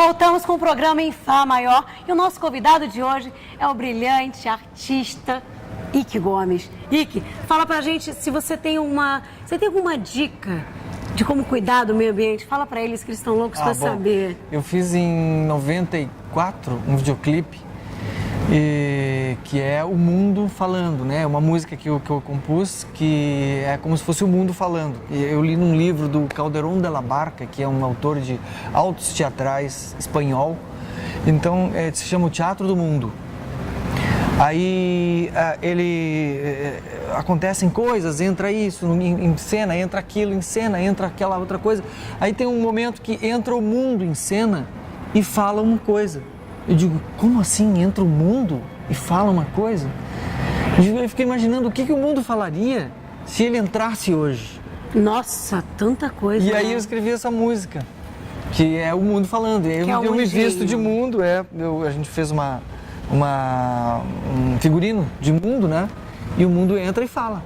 Voltamos com o programa em Fá Maior e o nosso convidado de hoje é o brilhante artista Ike Gomes. Ike, fala pra gente se você tem alguma dica de como cuidar do meio ambiente. Fala pra eles que eles estão loucos pra saber. Eu fiz em 94 um videoclipe que é o mundo falando, né? Uma música que eu compus que é como se fosse o mundo falando. Eu li num livro do Calderón de la Barca, que é um autor de autos teatrais espanhol. Então, se chama O Teatro do Mundo. Aí acontecem coisas, entra isso em cena, entra aquilo em cena, entra aquela outra coisa. Aí tem um momento que entra o mundo em cena e fala uma coisa. Eu digo, como assim entra o mundo e fala uma coisa? Eu fiquei imaginando o que o mundo falaria se ele entrasse hoje. Nossa, tanta coisa. E aí eu escrevi essa música, que é o mundo falando. E aí eu me visto de mundo, a gente fez um figurino de mundo, né? E o mundo entra e fala.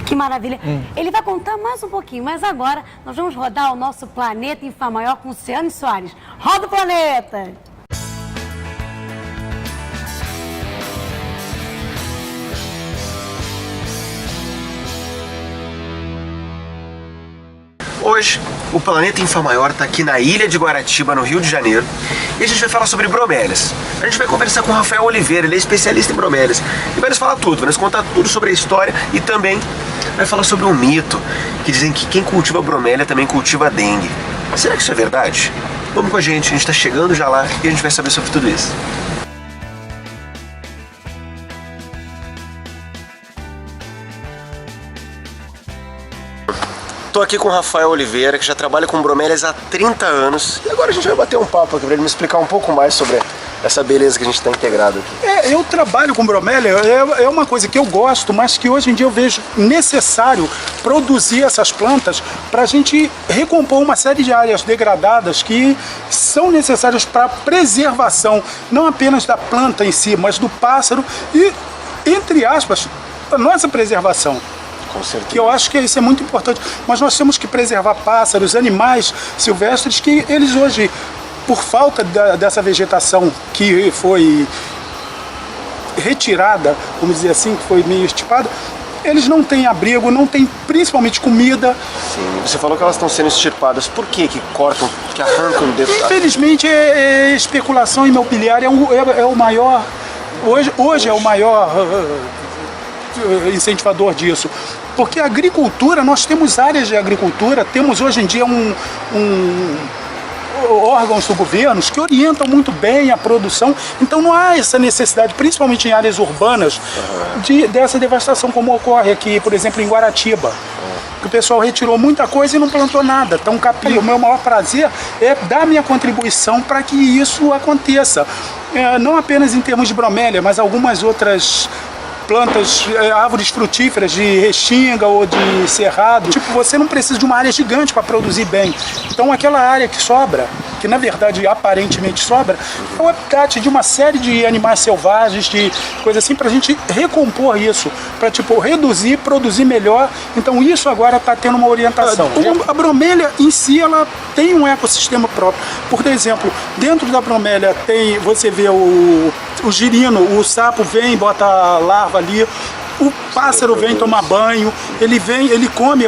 Que maravilha. Ele vai contar mais um pouquinho, mas agora nós vamos rodar o nosso Planeta em Fá Maior com o Ciane Soares. Roda o planeta! Hoje, o Planeta em Fá Maior está aqui na ilha de Guaratiba, no Rio de Janeiro, e a gente vai falar sobre bromélias. A gente vai conversar com o Rafael Oliveira, ele é especialista em bromélias, e vai nos falar tudo, vai nos contar tudo sobre a história e também vai falar sobre um mito, que dizem que quem cultiva bromélia também cultiva dengue. Será que isso é verdade? Vamos com a gente está chegando já lá e a gente vai saber sobre tudo isso. Estou aqui com o Rafael Oliveira, que já trabalha com bromélias há 30 anos. E agora a gente vai bater um papo aqui para ele me explicar um pouco mais sobre essa beleza que a gente está integrado aqui. Eu trabalho com bromélia, é uma coisa que eu gosto, mas que hoje em dia eu vejo necessário produzir essas plantas para a gente recompor uma série de áreas degradadas que são necessárias para a preservação, não apenas da planta em si, mas do pássaro e, entre aspas, a nossa preservação. Que eu acho que isso é muito importante, mas nós temos que preservar pássaros, animais silvestres que eles hoje, por falta dessa vegetação que foi retirada, vamos dizer assim, que foi meio extirpada, eles não têm abrigo, não têm principalmente comida. Sim, você falou que elas estão sendo extirpadas, por quê? Que cortam, que arrancam dentro? Infelizmente é especulação imobiliária, é o maior, hoje é o maior incentivador disso. Porque a agricultura, nós temos áreas de agricultura, temos hoje em dia órgãos do governo que orientam muito bem a produção, então não há essa necessidade, principalmente em áreas urbanas, dessa devastação como ocorre aqui, por exemplo, em Guaratiba. Que o pessoal retirou muita coisa e não plantou nada. Então, o meu maior prazer é dar minha contribuição para que isso aconteça. Não apenas em termos de bromélia, mas algumas outras plantas, árvores frutíferas de restinga ou de cerrado. Tipo, você não precisa de uma área gigante para produzir bem. Então aquela área que sobra, que na verdade aparentemente sobra, é o habitat de uma série de animais selvagens, de coisa assim, para a gente recompor isso, para tipo, reduzir, produzir melhor. Então isso agora está tendo uma orientação. A bromélia em si, ela tem um ecossistema próprio. Por exemplo, dentro da bromélia tem, você vê o girino, o sapo vem, bota a larva ali, o pássaro vem tomar banho, ele come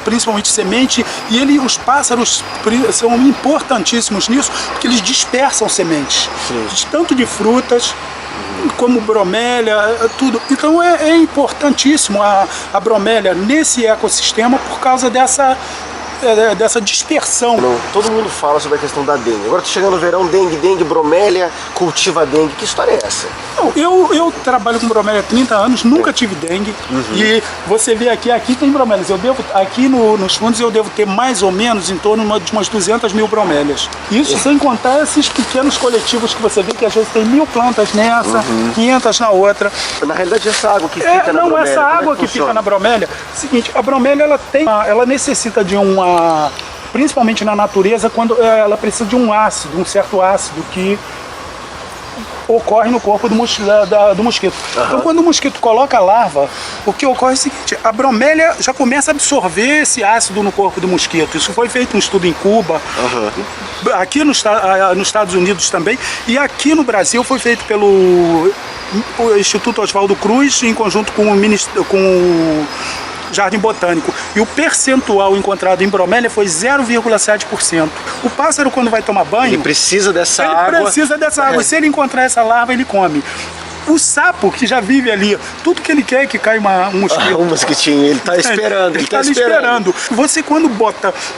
principalmente semente, e os pássaros são importantíssimos nisso, porque eles dispersam sementes, tanto de frutas como bromélia, tudo. Então é importantíssimo a bromélia nesse ecossistema por causa dessa dispersão. Todo mundo fala sobre a questão da dengue. Agora tá chegando o verão, dengue, bromélia, cultiva dengue. Que história é essa? Eu trabalho com bromélia há 30 anos, nunca tive dengue. E você vê aqui tem bromélias. Aqui nos fundos eu devo ter mais ou menos em torno de umas 200 mil bromélias. Isso sem contar esses pequenos coletivos que você vê que às vezes tem 1000 plantas nessa, 500 na outra. Na realidade essa água que fica na bromélia. Essa água que fica na bromélia, seguinte, a bromélia ela necessita de principalmente na natureza, quando ela precisa de um certo ácido que ocorre no corpo do mosquito. Então, quando o mosquito coloca a larva, o que ocorre é o seguinte: a bromélia já começa a absorver esse ácido no corpo do mosquito. Isso foi feito um estudo em Cuba, aqui nos Estados Unidos também, e aqui no Brasil foi feito pelo Instituto Oswaldo Cruz, em conjunto com o Jardim Botânico, e o percentual encontrado em bromélia foi 0,7%. O pássaro, quando vai tomar banho, Ele precisa dessa ele água. precisa dessa água. Se ele encontrar essa larva, ele come. O sapo, que já vive ali, tudo que ele quer é que caia um mosquito. Um mosquitinho, ele tá esperando. Ele tá ali esperando. Você, quando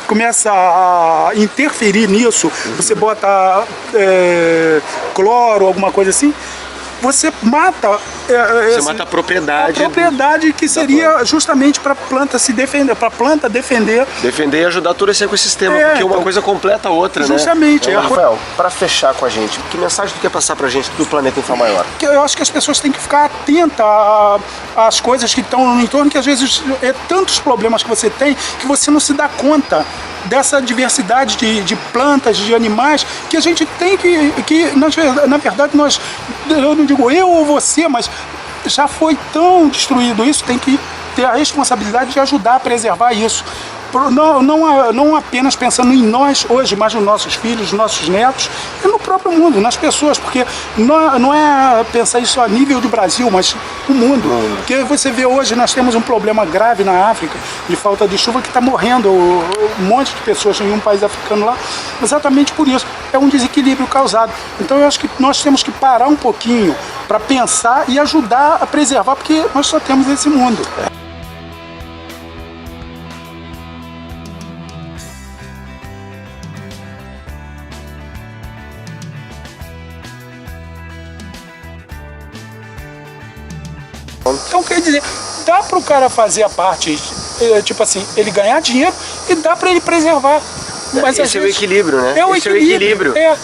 começa a interferir nisso, você bota cloro, alguma coisa assim, você mata Você mata a propriedade. A propriedade que seria justamente para a planta se defender, para a planta defender. Defender e ajudar todo esse ecossistema, porque uma coisa completa a outra, justamente, né? é. Rafael, para fechar com a gente, que mensagem tu quer passar pra gente do Planeta em Fá Maior? Eu acho que as pessoas têm que ficar atentas às coisas que estão no entorno, que às vezes é tantos problemas que você tem que você não se dá conta dessa diversidade de plantas, de animais, que a gente tem que na verdade, eu não digo eu ou você, mas já foi tão destruído isso, tem que ter a responsabilidade de ajudar a preservar isso. Não apenas pensando em nós hoje, mas nos nossos filhos, nos nossos netos e no próprio mundo, nas pessoas, porque não é pensar isso a nível do Brasil, mas o mundo. Porque você vê hoje, nós temos um problema grave na África de falta de chuva, que está morrendo um monte de pessoas em um país africano lá, exatamente por isso. É um desequilíbrio causado. Então eu acho que nós temos que parar um pouquinho para pensar e ajudar a preservar, porque nós só temos esse mundo. Então, quer dizer, dá para o cara fazer a parte, tipo assim, ele ganhar dinheiro e dá para ele preservar. Mas esse é o equilíbrio, né? É o equilíbrio. É.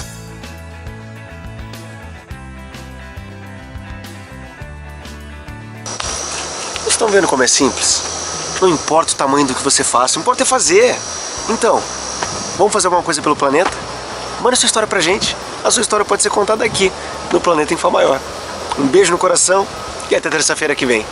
Vocês estão vendo como é simples? Não importa o tamanho do que você faça, o que importa é fazer. Então, vamos fazer alguma coisa pelo planeta? Manda sua história pra gente. A sua história pode ser contada aqui, no Planeta em Fá Maior. Um beijo no coração e até terça-feira que vem.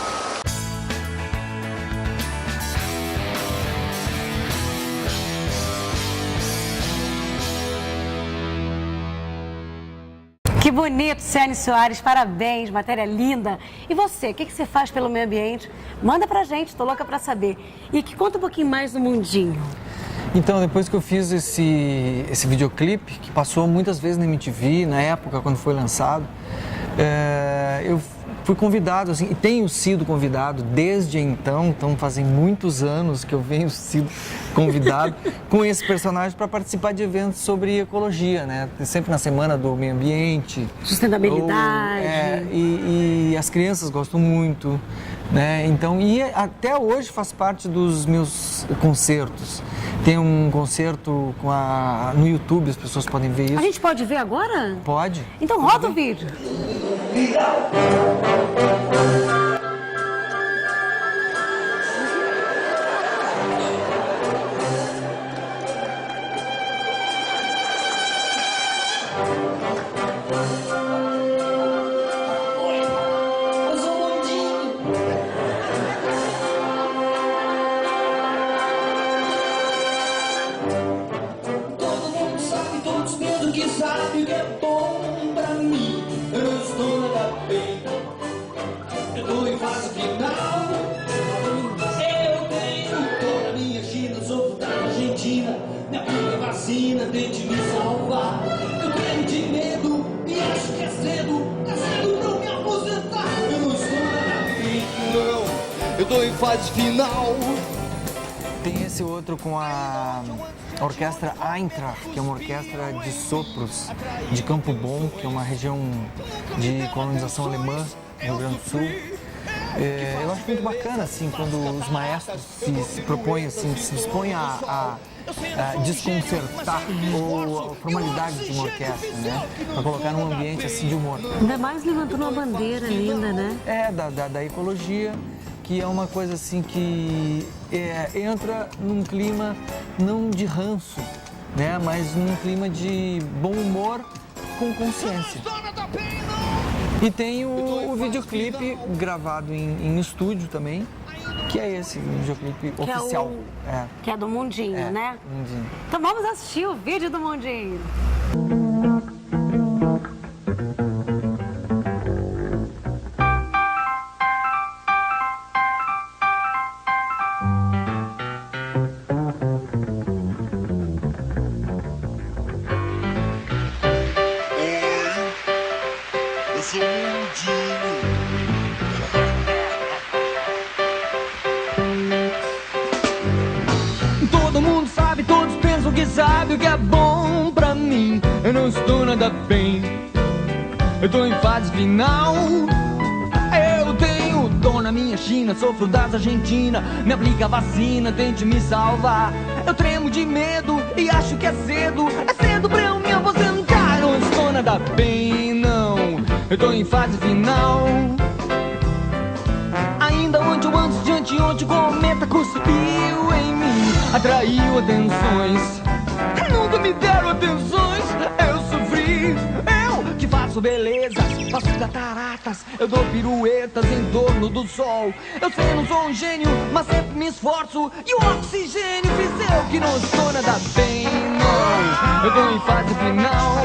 Que bonito, Ciane Soares, parabéns, matéria linda. E você, o que você faz pelo meio ambiente? Manda pra gente, tô louca pra saber. E que conta um pouquinho mais do mundinho. Então, depois que eu fiz esse videoclipe, que passou muitas vezes na MTV, na época quando foi lançado, eu fui convidado, assim, e tenho sido convidado desde então fazem muitos anos que eu venho sido convidado com esse personagem para participar de eventos sobre ecologia, né? Sempre na Semana do Meio Ambiente. Sustentabilidade. E as crianças gostam muito, né? Então, e até hoje faz parte dos meus concertos. Tem um concerto no YouTube, as pessoas podem ver isso. A gente pode ver agora? Pode. Então roda o vídeo. Tente me salvar. Eu tenho de medo e acho que é cedo pra me aposentar. Eu não estou na frente, não. Eu tô em fase final. Tem esse outro com a orquestra Eintracht, que é uma orquestra de sopros de Campo Bom, que é uma região de colonização alemã no Rio Grande do Sul. Eu acho muito bacana, assim, quando os maestros se propõem, assim, se dispõem a desconcertar a formalidade de uma orquestra, né? Para colocar num ambiente, assim, de humor. Ainda mais levantando uma bandeira linda, né? Da ecologia, que é uma coisa, assim, que entra num clima não de ranço, né? Mas num clima de bom humor com consciência. E tem o videoclipe gravado em estúdio também, que é esse videoclipe oficial. Que é do Mundinho, né? Mundinho. Então vamos assistir o vídeo do Mundinho. Eu sou Mundinho. Todo mundo sabe, todos pensam que sabe o que é bom pra mim. Eu não estou nada bem, eu tô em fase final. Eu tenho dor na minha China, sofro das Argentina. Me aplica vacina, tente me salvar. Eu tremo de medo e acho que é cedo pra eu me aposentar. Não estou nada bem, não, eu tô em fase final. Ainda ontem ou antes de anteontem, o cometa cuspiu em mim, atraiu atenções. Nunca me deram atenções, eu sofri. Eu que faço belezas, faço cataratas, eu dou piruetas em torno do sol. Eu sei, não sou um gênio, mas sempre me esforço. E o oxigênio fiz eu que não estou nada bem, não, eu tô em fase final.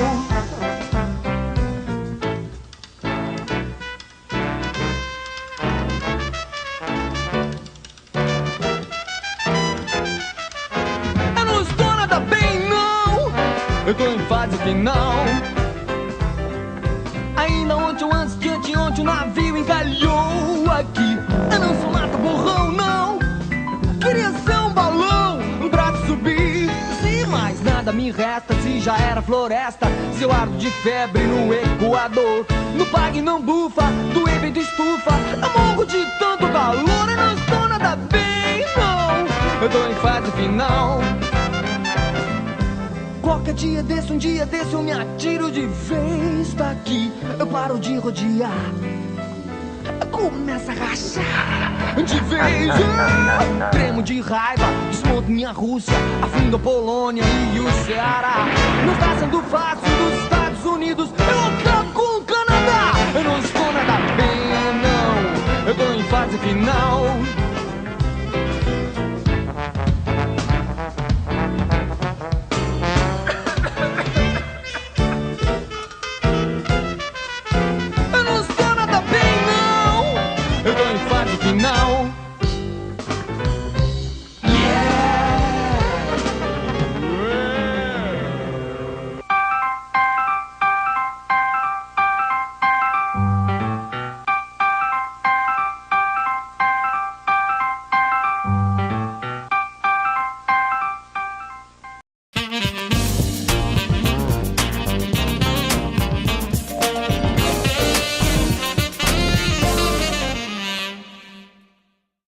Eu tô em fase final. Ainda ontem ou antes de anteontem, o navio encalhou aqui. Eu não sou mata borrão, não. Queria ser um balão pra subir. Se mais nada me resta, se já era floresta, se eu ardo de febre no Equador, no pague não bufa, do evento estufa. Eu morro de tanto calor, eu não estou nada bem, não. Eu tô em fase final. Qualquer dia desse, um dia desse, eu me atiro de vez daqui. Eu paro de rodear, começa a rachar de vez. Eu tremo de raiva, desmonto minha Rússia, afundo a Polônia e o Ceará. Não está sendo fácil dos Estados Unidos, eu acabo com o Canadá. Eu não estou nada bem, não, eu tô em fase final.